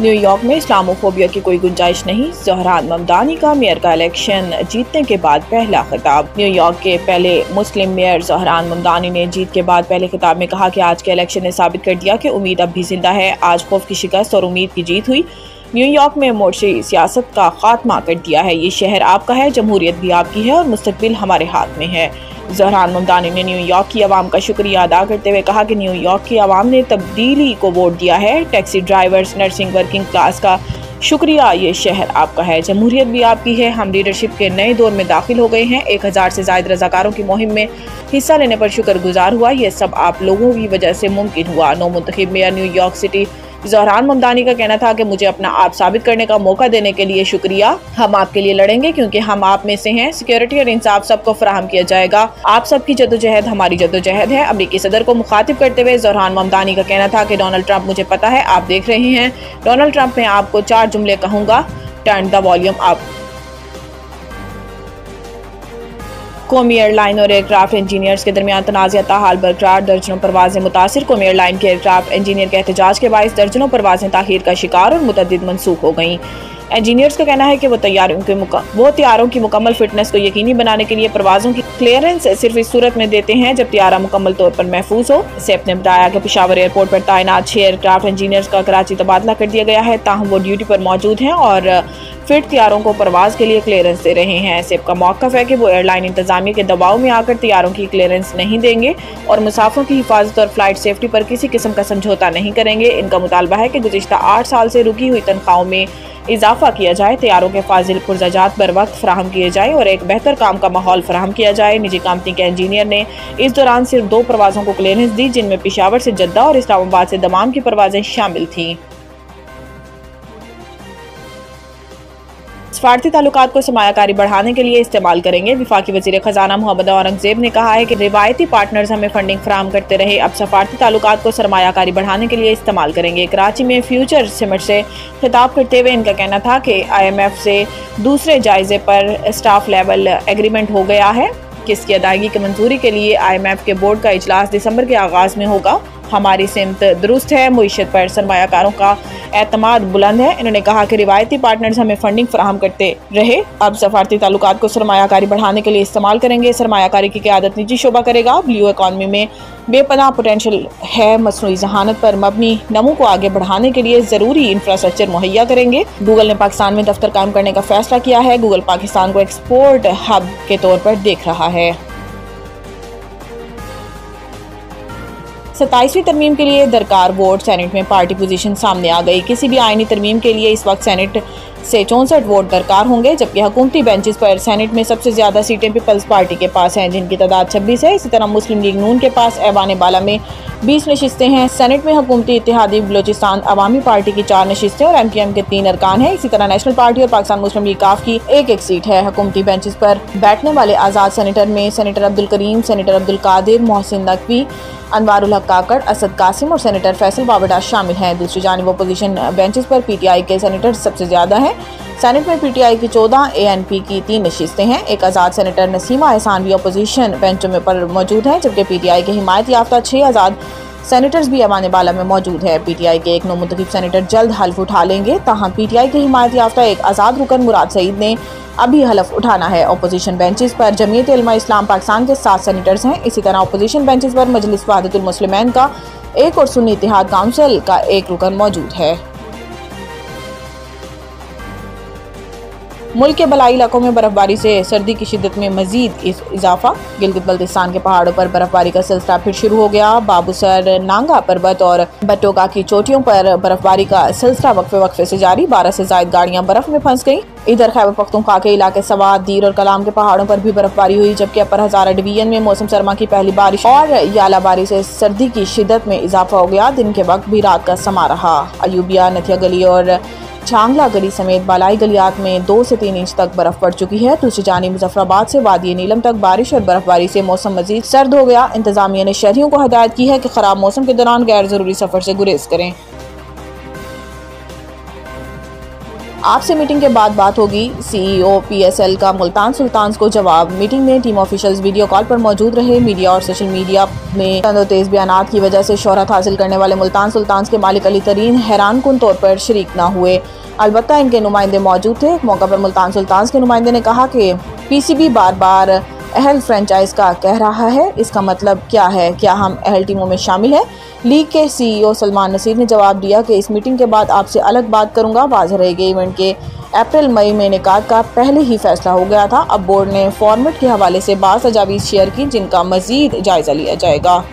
New York में Islamophobia की कोई गुंजाइश नहीं, ज़हरान ममदानी का मेयर का इलेक्शन जीतने के बाद पहला खिताब। न्यूयॉर्क के पहले मुस्लिम मेयर ज़हरान ममदानी ने जीत के बाद पहले खिताब में कहा कि आज के इलेक्शन ने साबित कर दिया कि उम्मीद अब भी जिंदा है। आज खौफ की शिकस्त और उम्मीद की जीत हुई। न्यूयॉर्क में मोर्शी सियासत का खात्मा कर दिया है। ये शहर आपका है, जमहूरियत भी आपकी है और मुस्तकबिल हमारे हाथ में है। ज़हरान ममदानी ने न्यूयॉर्क की आवाम का शुक्रिया अदा करते हुए कहा कि न्यूयॉर्क की आवाम ने तब्दीली को वोट दिया है। Taxi drivers, nursing, working class का शुक्रिया, ये शहर आपका है, जमहूरियत भी आपकी है। हम लीडरशिप के नए दौर में दाखिल हो गए हैं। 1000 से ज्यादा रजाकारों की मुहिम में हिस्सा लेने पर शुक्रगुजार हुआ। ये सब आप लोगों की वजह से मुमकिन हुआ। नौ मुंतखब मेयर न्यूयॉर्क सिटी ज़हरान ममदानी का कहना था कि मुझे अपना आप साबित करने का मौका देने के लिए शुक्रिया। हम आपके लिए लड़ेंगे क्योंकि हम आप में से हैं। सिक्योरिटी और इंसाफ सबको फराहम किया जाएगा। आप सबकी जद्दोजहद हमारी जद्दोजहद है। अमरीकी सदर को मुखातिब करते हुए ज़हरान ममदानी का कहना था कि डोनाल्ड ट्रंप, मुझे पता है आप देख रहे हैं, डोनाल्ड ट्रंप, मैं आपको 4 जुमले कहूँगा, टर्न द वॉल्यूम अप। कौमी एयरलाइन और एयरक्राफ्ट इंजीनियर्स के दरमियान तनाज़ा ताहाल बरकरार, दर्जनों परवाजें मुतासिर। कौमी एयरलाइन के एयरक्राफ्ट इंजीनियर के एहतजाज के बायस दर्जनों परवाजें ताखीर का शिकार और मुतअद्दिद मनसूख हो गईं। इंजीनियर्स का कहना है कि वो तैयारों की मुकम्मल फिटनेस को यकीनी बनाने के लिए परवाजों की क्लियरेंस सिर्फ इस सूरत में देते हैं जब तैयारा मुकम्मल तौर पर महफूज हो। सेफ ने बताया कि पेशावर एयरपोर्ट पर तैनात 6 एयरक्राफ्ट इंजीनियर्स का कराची तबादला कर दिया गया है, ताहम वो ड्यूटी पर मौजूद हैं और फिट तैयारों को परवाज के लिए क्लियरेंस दे रहे हैं। सेफ का मौक़िफ़ है कि वो एयरलाइन इंतजामिया के दबाव में आकर तैयारों की क्लियरेंस नहीं देंगे और मुसाफिरों की हिफाजत और फ्लाइट सेफ्टी पर किसी किस्म का समझौता नहीं करेंगे। इनका मुतालबा है कि गुज़िश्ता 8 साल से रुकी हुई तनख्वाहों में इजाफा किया जाए, तैयारों के फाजिल पुरज़ाजात बर वक्त फराहम किए जाए और एक बेहतर काम का माहौल फराहम किया जाए। निजी कंपनी के इंजीनियर ने इस दौरान सिर्फ 2 परवाज़ों को क्लियरेंस दी, जिनमें पेशावर से जद्दा और इस्लामाबाद से दमाम की परवाजें शामिल थीं। सफारती ताल्लुकात को सरमायाकारी बढ़ाने के लिए इस्तेमाल करेंगे। वफाकी वज़ीर ख़जाना मोहम्मद औरंगज़ेब ने कहा है कि रिवायती पार्टनर्स हमें फंडिंग फराहम करते रहे, अब सफारती ताल्लुकात को सरमायाकारी बढ़ाने के लिए इस्तेमाल करेंगे। कराची में फ्यूचर समिट से खिताब करते हुए इनका कहना था कि IMF से दूसरे जायजे पर स्टाफ लेवल एग्रीमेंट हो गया है, किसकी अदायगी की मंजूरी के लिए IMF के बोर्ड का इजलास दिसंबर के आगाज में होगा। हमारी सिमत दुरुस्त है, मुईशत पर सरमायाकारों का एतमाद बुलंद है। इन्होंने कहा कि रिवायती पार्टनर्स हमें फंडिंग फराहम करते रहे, अब सफारती ताल्लुकात को सरमायाकारी बढ़ाने के लिए इस्तेमाल करेंगे। सरमायाकारी की क़यादत निजी शोबा करेगा। ब्लू इकॉनमी में बेपनाह पोटेंशियल है। मसनूई ज़हानत पर मबनी नमू को आगे बढ़ाने के लिए ज़रूरी इंफ्रास्ट्रक्चर मुहैया करेंगे। गूगल ने पाकिस्तान में दफ्तर कायम करने का फैसला किया है। गूगल पाकिस्तान को एक्सपोर्ट हब के तौर पर देख रहा है। 27वीं तरमीम के लिए दरकार वोट। सेनेट में पार्टी पोजीशन सामने आ गई। किसी भी आईनी तरमीम के लिए इस वक्त सेनेट से 64 वोट दरकार होंगे, जबकि हुकूमती बेंचेस पर सेनेट में सबसे ज्यादा सीटें पीपल्स पार्टी के पास हैं, जिनकी तादाद 26 है। इसी तरह मुस्लिम लीग नून के पास ऐवान बाला में 20 नशिस्तें हैं। सेनेट में हुकूमती इत्तेहादी बलोचिस्तान अवामी पार्टी की 4 नशिस्तें और MQM के 3 अरकान हैं। इसी तरह नेशनल पार्टी और पाकिस्तान मुस्लिम लीग काफ की 1-1 सीट है। हुकूमती बेंचेस पर बैठने वाले आज़ाद सेनेटर में सेनेटर अब्दुल करीम, सेनेटर अब्दुल कादिर, मोहसिन नकवी, अनवारुल हक काकड़, असद कासिम और सेनेटर फैसल बाबड़ा शामिल हैं। दूसरी जानिब अपोजिशन बेंचेस पर PTI के सेनेटर सबसे ज्यादा हैं। सेनेट में PTI की 14, ANP की 3 नशिस्तें हैं। एक आज़ाद सेनेटर नसीमा एहसान भी अपोजिशन बेंचों में पर मौजूद हैं, जबकि PTI के हिमायत याफ्ता 6 आज़ाद सेनेटर्स भी ऐवान बाला में मौजूद है। PTI के एक नौमुंतखब सेनेटर जल्द हल्फ उठा लेंगे, ताहम PTI के हिमायत याफ्ता एक आज़ाद रुकन मुराद सईद ने अभी हलफ उठाना है। अपोजिशन बेंचेस पर जमीयत उलमा इस्लाम पाकिस्तान के 7 सेनेटर्स हैं। इसी तरह अपोजिशन बेंचेस पर मजलिस वहदतुल मुस्लिमीन का 1 और सुन्नी इत्तेहाद काउंसिल का 1 रुकन मौजूद है। मुल्क के बलाई इलाकों में बर्फबारी से सर्दी की शिद्दत में मजीद इजाफा। गिलगित बल्तिस्तान के पहाड़ों पर बर्फबारी का सिलसिला फिर शुरू हो गया। बाबूसर, नांगा पर्वत और बटोगा की चोटियों पर बर्फबारी का सिलसिला वक्फे से जारी। 12 से ज्यादा गाड़ियां बर्फ में फंस गईं। इधर खैबर पख्तूनख्वा के इलाके सवात, दीर और कलाम के पहाड़ों पर भी बर्फबारी हुई, जबकि अपर हजारा डिवीजन में मौसम सरमा की पहली बारिश और यालाबारी से सर्दी की शिद्दत में इजाफा हो गया। दिन के वक्त भी रात का समा रहा। अयूबिया, नथिया गली और छांगला गली समेत बालाई गलियात में 2 से 3 इंच तक बर्फ पड़ चुकी है। दूसरी जानिब मुजफ्फराबाद से वादी नीलम तक बारिश और बर्फबारी से मौसम मजीद सर्द हो गया। इंतजामिया ने शहरियों को हदायत की है कि खराब मौसम के दौरान गैर जरूरी सफर से गुरेज करें। आपसे मीटिंग के बाद बात होगी। सीईओ पीएसएल का मुल्तान सुल्तान्स को जवाब। मीटिंग में टीम ऑफिशियल्स वीडियो कॉल पर मौजूद रहे। मीडिया और सोशल मीडिया में तेज बयानात की वजह से शोहरत हासिल करने वाले मुल्तान सुल्तान्स के मालिक अली तरीन हैरानकुन तौर पर शरीक न हुए। अलबत्ता इनके नुमाइंदे मौजूद थे। एक मौका पर मुल्तान सुल्तान्स के नुमाइंदे ने कहा कि पीसीबी बार बार अहल फ्रेंचाइज का कह रहा है, इसका मतलब क्या है? क्या हम अहल टीमों में शामिल हैं? लीग के सीईओ सलमान नसीर ने जवाब दिया कि इस मीटिंग के बाद आपसे अलग बात करूंगा। वाज़ेह रहेगी इवेंट के अप्रैल मई में इनेकाद का पहले ही फैसला हो गया था। अब बोर्ड ने फॉर्मेट के हवाले से बाज़ तजावीज़ शेयर की जिनका मज़ीद जायज़ा लिया जाएगा।